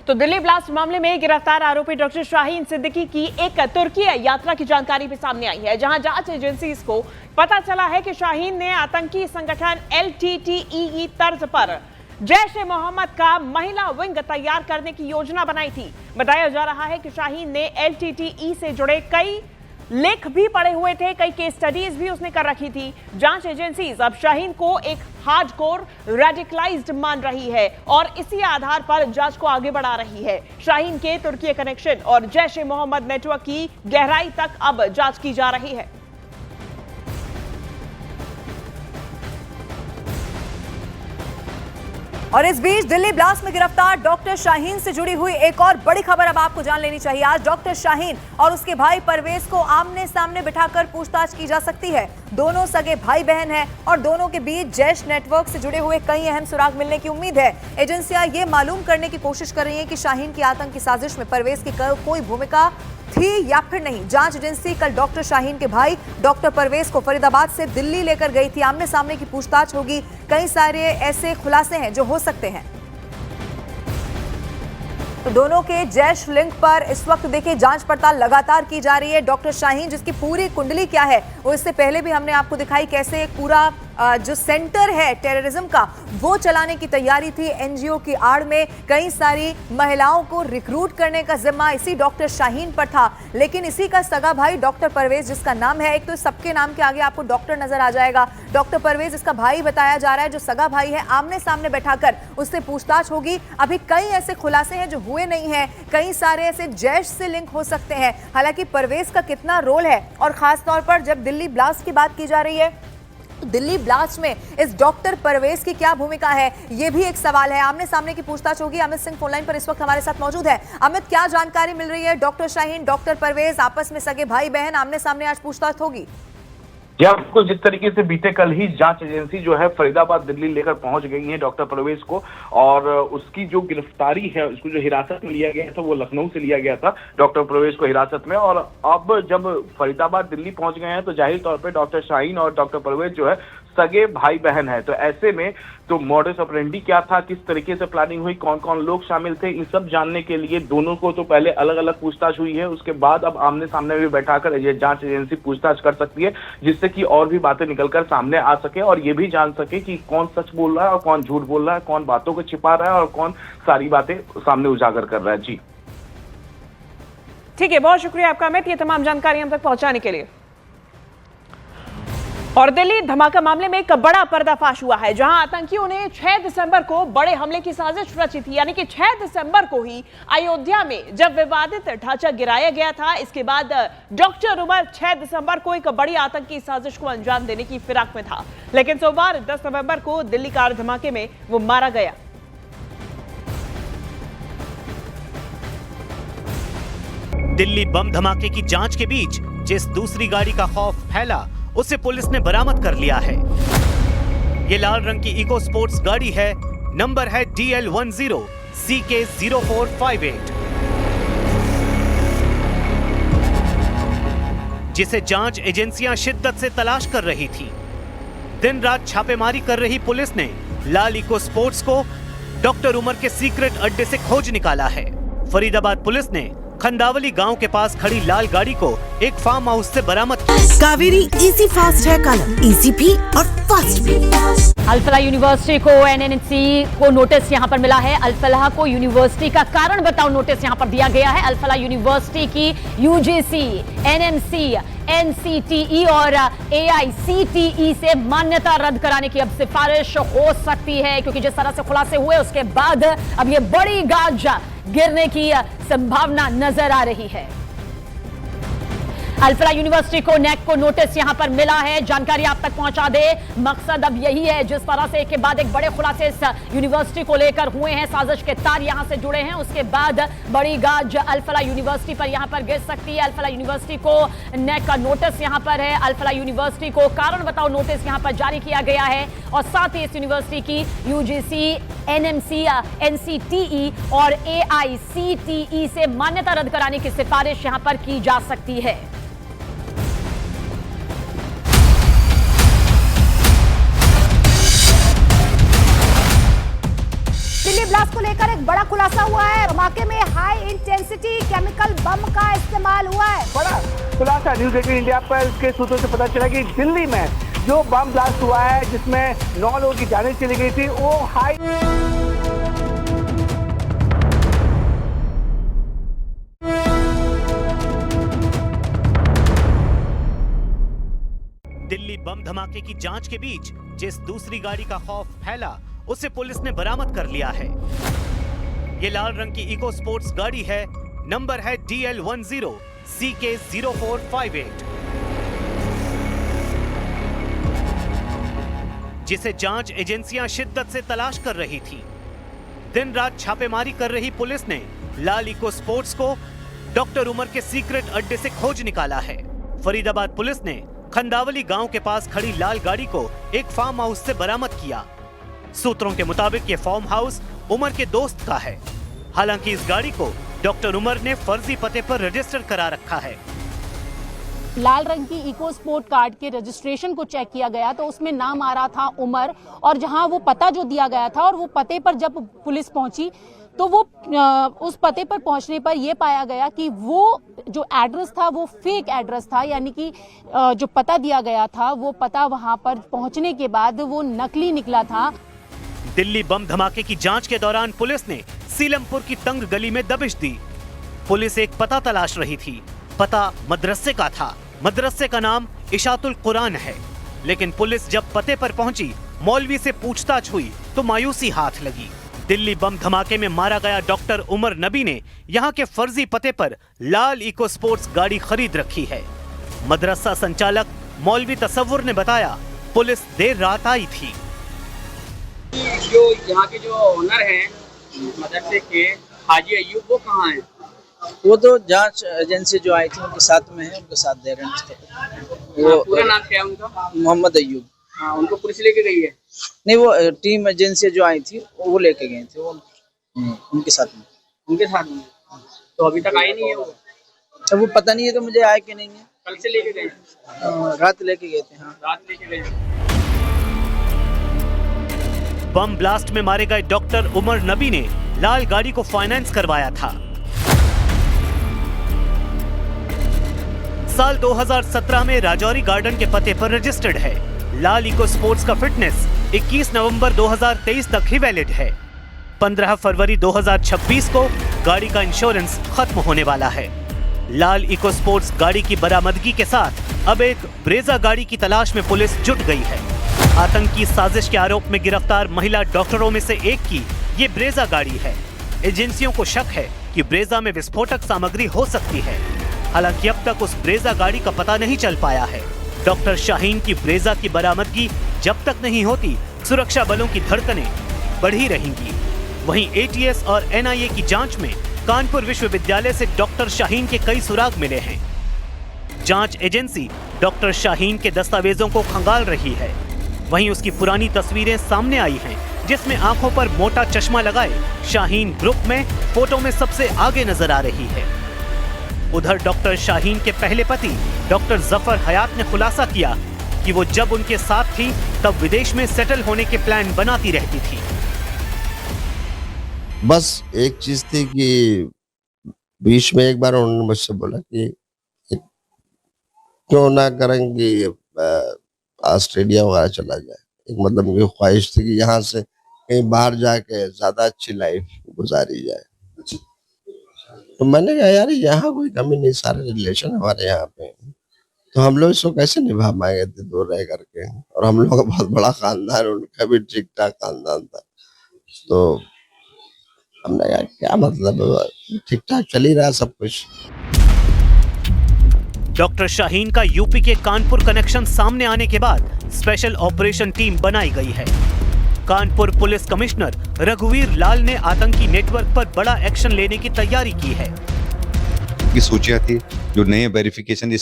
तो दिल्ली ब्लास्ट मामले में गिरफ्तार आरोपी डॉक्टर शाहीन सिद्दीकी की एक तुर्की यात्रा की जानकारी भी सामने आई है, जहां जांच एजेंसीज को पता चला है कि शाहीन ने आतंकी संगठन LTTE तर्ज पर जैश-ए-मोहम्मद का महिला विंग तैयार करने की योजना बनाई थी। बताया जा रहा है कि शाहीन ने LTTE से जुड़े कई लेख भी पढ़े हुए थे, कई केस स्टडीज भी उसने कर रखी थी। जांच एजेंसीज अब शाहीन को एक हार्डकोर रेडिकलाइज्ड मान रही है और इसी आधार पर जांच को आगे बढ़ा रही है। शाहीन के तुर्की कनेक्शन और जैश-ए-मोहम्मद नेटवर्क की गहराई तक अब जांच की जा रही है। और इस बीच दिल्ली ब्लास्ट में गिरफ्तार डॉक्टर शाहीन से जुड़ी हुई एक और बड़ी खबर अब आपको जान लेनी चाहिए। आज डॉक्टर शाहीन और उसके भाई परवेज को आमने सामने बिठाकर पूछताछ की जा सकती है। दोनों सगे भाई बहन हैं और दोनों के बीच जैश नेटवर्क से जुड़े हुए कई अहम सुराग मिलने की उम्मीद है। एजेंसियां ये मालूम करने की कोशिश कर रही हैं कि शाहीन की आतंकी साजिश में परवेज की कोई भूमिका थी या फिर नहीं। जांच एजेंसी कल डॉक्टर शाहीन के भाई डॉक्टर परवेज को फरीदाबाद से दिल्ली लेकर गई थी। आमने सामने की पूछताछ होगी। कई सारे ऐसे खुलासे हैं जो हो सकते हैं। तो दोनों के जैश लिंक पर इस वक्त देखिए जांच पड़ताल लगातार की जा रही है। डॉक्टर शाहीन जिसकी पूरी कुंडली क्या है वो इससे पहले भी हमने आपको दिखाई, कैसे एक पूरा जो सेंटर है टेररिज्म का वो चलाने की तैयारी थी। एनजीओ की आड़ में कई सारी महिलाओं को रिक्रूट करने का जिम्मा इसी डॉक्टर शाहीन पर था। लेकिन इसी का सगा भाई डॉक्टर परवेज, जिसका नाम है, एक तो सबके नाम के आगे आपको डॉक्टर नजर आ जाएगा, डॉक्टर परवेज इसका भाई बताया जा रहा है, जो सगा भाई है। आमने सामने बैठाकर उससे पूछताछ होगी। अभी कई ऐसे खुलासे हैं जो हुए नहीं हैं, कई सारे ऐसे जैश से लिंक हो सकते हैं। हालांकि परवेज का कितना रोल है, और खास तौर पर जब दिल्ली ब्लास्ट की बात की जा रही है, दिल्ली ब्लास्ट में इस डॉक्टर परवेज की क्या भूमिका है, यह भी एक सवाल है। आमने सामने की पूछताछ होगी। अमित सिंह फोनलाइन पर इस वक्त हमारे साथ मौजूद है। अमित, क्या जानकारी मिल रही है? डॉक्टर शाहीन, डॉक्टर परवेज आपस में सगे भाई बहन, आमने सामने आज पूछताछ होगी। जी आपको जिस तरीके से बीते कल ही जांच एजेंसी जो है फरीदाबाद दिल्ली लेकर पहुंच गई है डॉक्टर परवेज को, और उसकी जो गिरफ्तारी है, उसको जो हिरासत में लिया गया था वो लखनऊ से लिया गया था डॉक्टर परवेज को हिरासत में। और अब जब फरीदाबाद दिल्ली पहुंच गए हैं तो जाहिर तौर पे डॉक्टर शाहीन और डॉक्टर परवेज जो है सगे भाई बहन है। तो ऐसे में तो मॉडस ऑपरेंडी क्या था, किस तरीके से प्लानिंग हुई, कौन कौन लोग शामिल थे, इन सब जानने के लिए दोनों को तो पहले अलग अलग पूछताछ हुई है। उसके बाद अब आमने सामने भी बैठाकर जांच एजेंसी पूछताछ कर सकती है, जिससे कि और भी बातें निकलकर सामने आ सके और ये भी जान सके कि कौन सच बोल रहा है और कौन झूठ बोल रहा है, कौन बातों को छिपा रहा है और कौन सारी बातें सामने उजागर कर रहा है। जी ठीक है, बहुत शुक्रिया आपका अमित, ये तमाम जानकारी हम तक पहुंचाने के लिए। और दिल्ली धमाका मामले में एक बड़ा पर्दाफाश हुआ है, जहां आतंकियों ने 6 दिसंबर को बड़े हमले की साजिश रची थी। यानी कि 6 दिसंबर को ही अयोध्या में जब विवादित ढांचा गिराया गया था, इसके बाद डॉक्टर उमर 6 दिसंबर को एक बड़ी आतंकी साजिश को अंजाम देने की फिराक में था। लेकिन सोमवार 10 नवंबर को दिल्ली कार धमाके में वो मारा गया। दिल्ली बम धमाके की जांच के बीच जिस दूसरी गाड़ी का खौफ फैला, उसे पुलिस ने बरामद कर लिया है। ये लाल रंग की इको स्पोर्ट्स गाड़ी है, नंबर है DL10 CK0458, जिसे जांच एजेंसियां शिद्दत से तलाश कर रही थी। दिन रात छापेमारी कर रही पुलिस ने लाल इको स्पोर्ट्स को डॉक्टर उमर के सीक्रेट अड्डे से खोज निकाला है। फरीदाबाद पुलिस ने खंदावली गांव के पास खड़ी लाल गाड़ी को एक फार्म हाउस से बरामद किया। कावेरी इजी फास्ट है कलर, इजी भी और फास्ट भी। अल-फलाह यूनिवर्सिटी को NNC को नोटिस यहां पर मिला है। अल-फलाह को यूनिवर्सिटी का कारण बताओ नोटिस यहां पर दिया गया है। अल-फलाह यूनिवर्सिटी की UGC, NNC, NCTE और AICTE से मान्यता रद्द कराने की अब सिफारिश हो सकती है, क्योंकि जिस तरह से खुलासे हुए उसके बाद अब ये बड़ी गाज गिरने की संभावना नजर आ रही है। अल-फलाह यूनिवर्सिटी को NAC को नोटिस यहां पर मिला है, जानकारी आप तक पहुंचा दे। मकसद अब यही है, जिस तरह से एक के बाद एक बड़े खुलासे इस यूनिवर्सिटी को लेकर हुए हैं, साजिश के तार यहां से जुड़े हैं, उसके बाद बड़ी गाज अल-फलाह यूनिवर्सिटी पर यहां पर गिर सकती है। अल-फलाह यूनिवर्सिटी को NAC का नोटिस यहां पर है। अल-फलाह यूनिवर्सिटी को कारण बताओ नोटिस यहां पर जारी किया गया है, और साथ ही इस यूनिवर्सिटी की UGC, NMC, NCTE और AICTE से मान्यता रद्द कराने की सिफारिश यहां पर की जा सकती है। दिल्ली ब्लास्ट को लेकर एक बड़ा खुलासा हुआ है। धमाके में हाई इंटेंसिटी केमिकल बम का इस्तेमाल हुआ है। बड़ा खुलासा न्यूज़ 18 इंडिया पर के सूत्रों से पता चला कि दिल्ली में जो बम ब्लास्ट हुआ है जिसमें 9 लोगों की जानें चली गई थी, वो हाई दिल्ली बम धमाके की जांच के बीच जिस दूसरी गाड़ी का खौफ फैला उसे पुलिस ने बरामद कर लिया है। ये लाल रंग की इको स्पोर्ट्स गाड़ी है, नंबर है DL10 CK0458, जिसे जांच एजेंसियां शिद्दत से तलाश कर रही थी। दिन रात छापेमारी कर रही पुलिस ने लाल इको स्पोर्ट्स को डॉक्टर उमर के सीक्रेट अड्डे से खोज निकाला है। फरीदाबाद पुलिस ने खंदावली गांव के पास खड़ी लाल गाड़ी को एक फार्म हाउस से बरामद किया। सूत्रों के मुताबिक ये फार्म हाउस उमर के दोस्त का है। हालांकि इस गाड़ी को डॉक्टर उमर ने फर्जी पते पर रजिस्टर करा रखा है। लाल रंग की इको स्पोर्ट कार्ड के रजिस्ट्रेशन को चेक किया गया तो उसमें नाम आ रहा था उमर, और जहां वो पता जो दिया गया था और वो पते पर जब पुलिस पहुंची तो वो उस पते पर पहुंचने पर यह पाया गया कि वो जो एड्रेस था वो फेक एड्रेस था, यानी कि जो पता दिया गया था वो पता वहां पर पहुंचने के बाद वो नकली निकला था। दिल्ली बम धमाके की जांच के दौरान पुलिस ने सीलमपुर की तंग गली में दबिश दी। पुलिस एक पता तलाश रही थी। पता मदरसे का था। मदरसे का नाम इशातुल कुरान है। लेकिन पुलिस जब पते पर पहुंची, मौलवी से पूछताछ हुई तो मायूसी हाथ लगी। दिल्ली बम धमाके में मारा गया डॉक्टर उमर नबी ने यहाँ के फर्जी पते पर लाल इको स्पोर्ट्स गाड़ी खरीद रखी है। मदरसा संचालक मौलवी तसव्वुर ने बताया, पुलिस देर रात आई थी। जो यहाँ के जो ओनर हैं मदरसे के हाजी अय्यूब, वो कहाँ हैं? वो तो जांच एजेंसी जो आई थी उनके साथ में है, उनके साथ दे रहे हैं। वो पूरा नाम क्या है उनका? मोहम्मद अय्यूब। हाँ, उनको पुलिस लेके गई है? नहीं, वो टीम एजेंसी जो आई थी वो लेके गए थे, वो उनके साथ में। उनके साथ में? तो अभी तक आई नहीं है वो? तो वो पता नहीं है, तो मुझे आए कि नहीं है। कल से लेके गए? रात लेके गए थे। हाँ, रात लेके गए। बम ब्लास्ट में मारे गए डॉक्टर उमर नबी ने लाल गाड़ी को फाइनेंस करवाया था। साल 2017 में राजौरी गार्डन के पते पर रजिस्टर्ड है। लाल इको स्पोर्ट्स का फिटनेस 21 नवंबर 2023 तक ही वैलिड है। 15 फरवरी 2026 को गाड़ी का इंश्योरेंस खत्म होने वाला है। लाल इको स्पोर्ट्स गाड़ी की बरामदगी के साथ अब एक ब्रेजा गाड़ी की तलाश में पुलिस जुट गई है। आतंकी साजिश के आरोप में गिरफ्तार महिला डॉक्टरों में से एक की ये ब्रेजा गाड़ी है। एजेंसियों को शक है कि ब्रेजा में विस्फोटक सामग्री हो सकती है। हालांकि अब तक उस ब्रेजा गाड़ी का पता नहीं चल पाया है। डॉक्टर शाहीन की ब्रेजा की बरामदगी जब तक नहीं होती, सुरक्षा बलों की धड़कनें बढ़ी रहेंगी। वहीं ATS और NIA की जांच में कानपुर विश्वविद्यालय से डॉक्टर शाहीन के कई सुराग मिले हैं। जांच एजेंसी डॉक्टर शाहीन के दस्तावेजों को खंगाल रही है। वहीं उसकी पुरानी तस्वीरें सामने आई हैं, जिसमें आंखों पर मोटा चश्मा लगाए शाहीन ग्रुप में फोटो में सबसे आगे नजर आ रही है। उधर डॉक्टर शाहीन के पहले पति डॉक्टर जफर हयात ने खुलासा किया कि वो जब उनके साथ थी तब विदेश में सेटल होने के प्लान बनाती रहती थी। बस एक चीज थी कि बीच में एक बार उन्होंने मुझसे बोला कि क्यों ना करेंगे ऑस्ट्रेलिया वगैरह चला जाए। एक मतलब मेरी ख्वाहिश थी कि यहाँ से कहीं बाहर जाके ज्यादा अच्छी लाइफ गुजारी जाए। तो मैंने कहा यार यहाँ कोई कमी नहीं, सारे रिलेशन हमारे यहाँ पे, तो हम लोग इसको कैसे निभा पाएंगे दूर रह करके। और हम लोग का बहुत बड़ा खानदान, उनका भी ठीक ठाक खानदान था, तो हमने कहा क्या मतलब, ठीक ठाक चल ही रहा सब कुछ। डॉक्टर शाहीन का यूपी के कानपुर कनेक्शन सामने आने के बाद स्पेशल ऑपरेशन टीम बनाई गई है। कानपुर पुलिस कमिश्नर रघुवीर लाल ने आतंकी नेटवर्क पर बड़ा एक्शन लेने की तैयारी की है। की सूचियां थी, जो नए वेरिफिकेशन ये